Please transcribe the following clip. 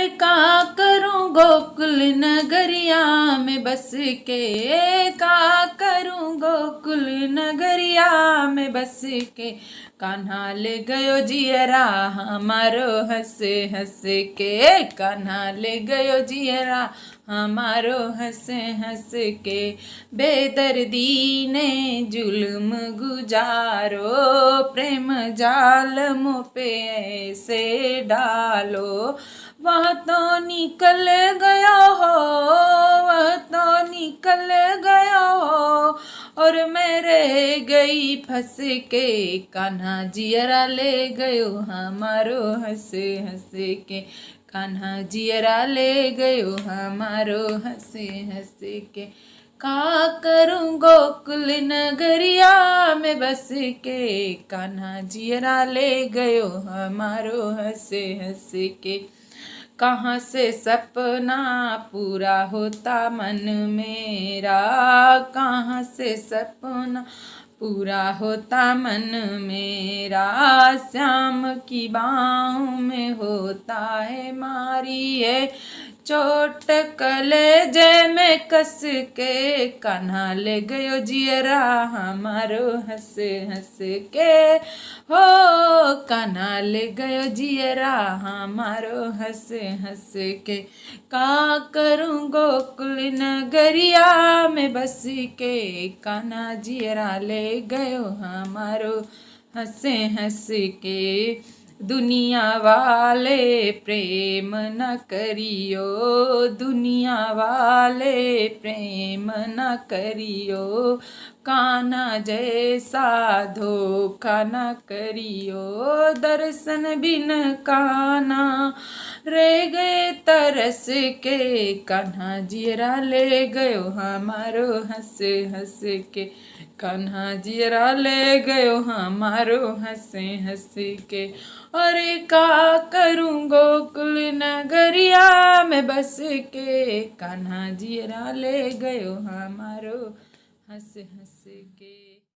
का करूं गोकुल नगरिया में बस के, का करूं गोकुल नगरिया में बस के। कान्हा ले गयो जियरा हमारो हंस हंस के, कान्हा ले गयो जियरा हमारो हंस हंस के। बेदर्दी ने जुल्म गुजारो, प्रेम जाल मुँह पे ऐसे डालो। वह तो निकल गया हो, वह तो निकल गया हो, और मैं रह गई फंस के। कान्हा जियरा ले गयो हमारो हंस हंस के, कान्हा जियरा ले गयो हमारो हंस हंस के। का करूं गोकुल नगरिया में बस के, कान्हा जियरा ले गयो हमारो हंस हंस के। कहाँ से सपना पूरा होता मन मेरा, कहाँ से सपना पूरा होता मन मेरा। श्याम की बाहों में होता है मारी है चोट, कलेजे में कस के। कान्हा ले गयो जियरा हमारो हंस हंस के, हो कान्हा ले गयो जियरा हमारो हंस हंस के। का करूं गोकुल नगरिया में बस के, कान्हा जियरा ले गयो हमारो हंस हंस के। दुनिया वाले प्रेम न करियो, दुनिया वाले प्रेम न करियो, कान्हा जैसा धोखा न करियो। दर्शन बिन कान्हा रह गए तरस के, कान्हा जियरा ले गयो हमारो हंस हंस के, कान्हा जियरा ले गयो हमारो हंस हंस के। अरे का करूं गोकुल नगरिया में बस के, कान्हा जियरा ले गयो हमारो हंस हंस के।